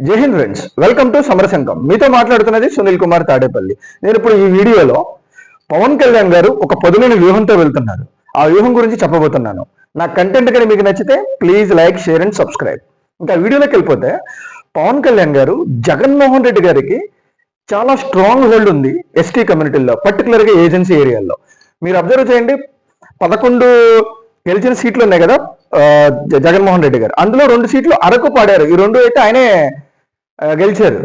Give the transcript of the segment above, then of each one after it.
జై Hind friends, welcome to సమరశంకం. మీతో మాట్లాడుతున్నది సునీల్ కుమార్ తాడేపల్లి. నేను ఇప్పుడు ఈ వీడియోలో పవన్ కళ్యాణ్ గారు ఒక పదునైన వ్యూహంతో వెళ్తున్నారు. ఆ వ్యూహం గురించి చెప్పబోతున్నాను. నా కంటెంట్ కానీ మీకు నచ్చితే please like, share and subscribe. ఇంకా వీడియోలోకి వెళ్ళిపోతే, పవన్ కళ్యాణ్ గారు జగన్మోహన్ రెడ్డి గారికి చాలా స్ట్రాంగ్ హోల్డ్ ఉంది ఎస్టీ కమ్యూనిటీల్లో, పర్టికులర్గా ఏజెన్సీ ఏరియాల్లో. మీరు అబ్జర్వ్ చేయండి, 11 గెలిచిన సీట్లు ఉన్నాయి కదా జగన్మోహన్ రెడ్డి గారు. అందులో 2 సీట్లు అరకు పాడారు. ఈ 2 అయితే ఆయనే గెలిచారు.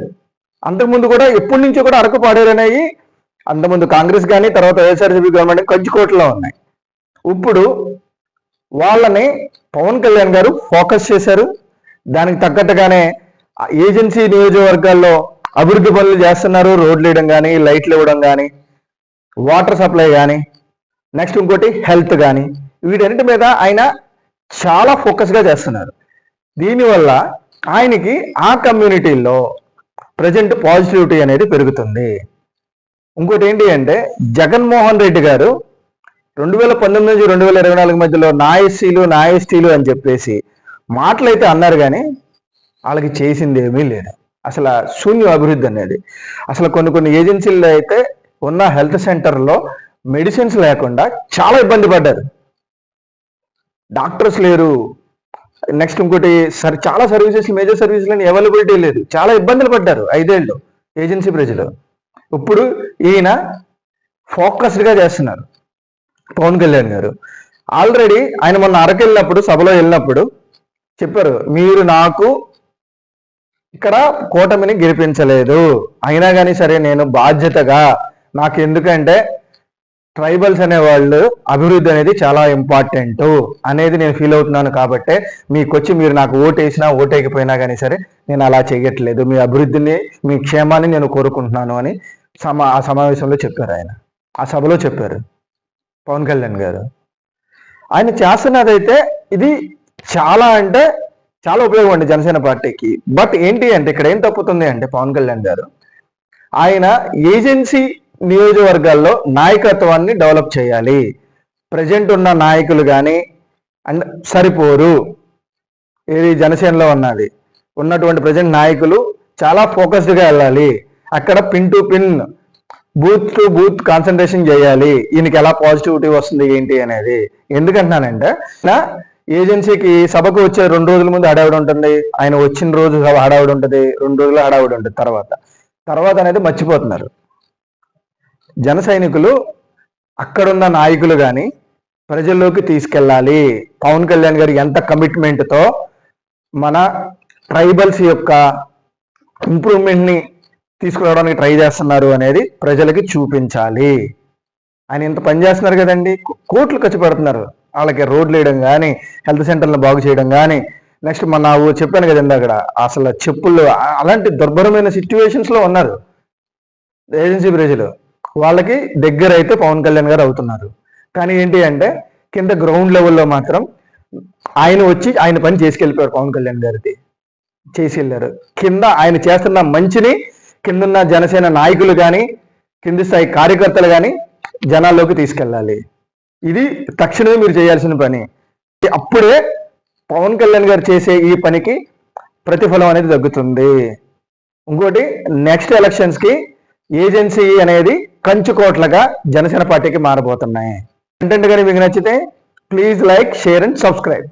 అంతకుముందు కూడా ఎప్పటి నుంచో కూడా అరకు పాడారు అనేవి అంతకుముందు కాంగ్రెస్ కానీ తర్వాత వైఎస్ఆర్సీపీ గవర్నమెంట్ కంచుకోట్లో ఉన్నాయి. ఇప్పుడు వాళ్ళని పవన్ కళ్యాణ్ గారు ఫోకస్ చేశారు. దానికి తగ్గట్టుగానే ఏజెన్సీ నియోజకవర్గాల్లో అభివృద్ధి పనులు చేస్తున్నారు. రోడ్లు వేయడం కానీ, లైట్లు ఇవ్వడం కానీ, వాటర్ సప్లై కానీ, నెక్స్ట్ ఇంకోటి హెల్త్ కానీ, వీటన్నిటి మీద ఆయన చాలా ఫోకస్గా చేస్తున్నారు. దీనివల్ల ఆయనకి ఆ కమ్యూనిటీల్లో ప్రజెంట్ పాజిటివిటీ అనేది పెరుగుతుంది. ఇంకోటి ఏంటి అంటే, జగన్మోహన్ రెడ్డి గారు 2019 నుంచి 2024 మధ్యలో నా ఎస్సీలు నా ఎస్టీలు అని చెప్పేసి మాటలైతే అన్నారు, కానీ వాళ్ళకి చేసింది ఏమీ లేదు. అసలు శూన్య అభివృద్ధి అనేది. అసలు కొన్ని ఏజెన్సీల్లో అయితే ఉన్న హెల్త్ సెంటర్లో మెడిసిన్స్ లేకుండా చాలా ఇబ్బంది పడ్డారు. డాక్టర్స్ లేరు. నెక్స్ట్ ఇంకోటి చాలా సర్వీసెస్, మేజర్ సర్వీసులని అవైలబిలిటీ లేదు. చాలా ఇబ్బందులు పడ్డారు 5 ఏళ్ళు ఏజెన్సీ ప్రజలు. ఇప్పుడు ఈయన ఫోకస్డ్గా చేస్తున్నారు పవన్ కళ్యాణ్ గారు. ఆల్రెడీ ఆయన మొన్న అరకు వెళ్ళినప్పుడు, సభలో వెళ్ళినప్పుడు చెప్పారు, మీరు నాకు ఇక్కడ కూటమిని గెలిపించలేదు, అయినా కానీ సరే నేను బాధ్యతగా, నాకు ఎందుకంటే ట్రైబల్స్ అనేవాళ్ళు అభివృద్ధి అనేది చాలా ఇంపార్టెంట్ అనేది నేను ఫీల్ అవుతున్నాను, కాబట్టి మీకు వచ్చి మీరు నాకు ఓటేసినా ఓటేకపోయినా కానీ సరే నేను అలా చేయట్లేదు, మీ అభివృద్ధిని, మీ క్షేమాన్ని నేను కోరుకుంటున్నాను అని ఆ సమావేశంలో చెప్పారు. ఆయన ఆ సభలో చెప్పారు పవన్ కళ్యాణ్ గారు. ఆయన చేస్తున్నదైతే ఇది చాలా అంటే చాలా ఉపయోగం అండి జనసేన పార్టీకి. బట్ ఏంటి అంటే, ఇక్కడ ఏం తప్పుతుంది అంటే, పవన్ కళ్యాణ్ గారు ఆయన ఏజెన్సీ నియోజకవర్గాల్లో నాయకత్వాన్ని డెవలప్ చేయాలి. ప్రజెంట్ ఉన్న నాయకులు కానీ సరిపోరు. ఏది జనసేనలో ఉన్నటువంటి ప్రజెంట్ నాయకులు చాలా ఫోకస్డ్గా వెళ్ళాలి. అక్కడ pin to pin, booth to booth concentration చేయాలి. ఈయనకి ఎలా పాజిటివిటీ వస్తుంది ఏంటి అనేది. ఎందుకంటున్నానంటే, ఏజెన్సీకి సభకు వచ్చే 2 రోజుల ముందు హడావిడి ఉంటుంది, ఆయన వచ్చిన రోజు హడావిడి ఉంటుంది, 2 రోజులు హడావిడి ఉంటుంది. తర్వాత అనేది మర్చిపోతున్నారు జన సైనికులు. అక్కడున్న నాయకులు కానీ ప్రజల్లోకి తీసుకెళ్ళాలి. పవన్ కళ్యాణ్ గారు ఎంత కమిట్మెంట్తో మన ట్రైబల్స్ యొక్క ఇంప్రూవ్మెంట్ని తీసుకురావడానికి ట్రై చేస్తున్నారు అనేది ప్రజలకి చూపించాలి. ఆయన ఇంత పని చేస్తున్నారు కదండి, కోట్లు ఖర్చు పెడుతున్నారు వాళ్ళకి. రోడ్లు వేయడం కానీ, హెల్త్ సెంటర్లను బాగు చేయడం కానీ, నెక్స్ట్ మన చెప్పాను కదండి, అక్కడ అసలు చెప్పులు, అలాంటి దుర్భరమైన సిచ్యువేషన్స్లో ఉన్నారు ఏజెన్సీ ప్రజలు. వాళ్ళకి దగ్గర అయితే పవన్ కళ్యాణ్ గారు అవుతున్నారు. కానీ ఏంటి అంటే, కింద గ్రౌండ్ లెవెల్లో మాత్రం ఆయన వచ్చి ఆయన పని చేసుకెళ్ళిపోయారు. పవన్ కళ్యాణ్ గారికి చేసి వెళ్ళారు. కింద ఆయన చేస్తున్న మంచిని కిందున్న జనసేన నాయకులు కానీ, కింది స్థాయి కార్యకర్తలు కానీ జనాల్లోకి తీసుకెళ్ళాలి. ఇది తక్షణమే మీరు చేయాల్సిన పని. అప్పుడే పవన్ కళ్యాణ్ గారు చేసే ఈ పనికి ప్రతిఫలం అనేది తగ్గుతుంది. ఇంకోటి, నెక్స్ట్ ఎలక్షన్స్కి ఏజెన్సీ అనేది కంచుకోట్లుగా జనసేన పార్టీకి మారబోతున్నాయి. కంటెంట్ కానీ మీకు నచ్చితే please like, share and subscribe.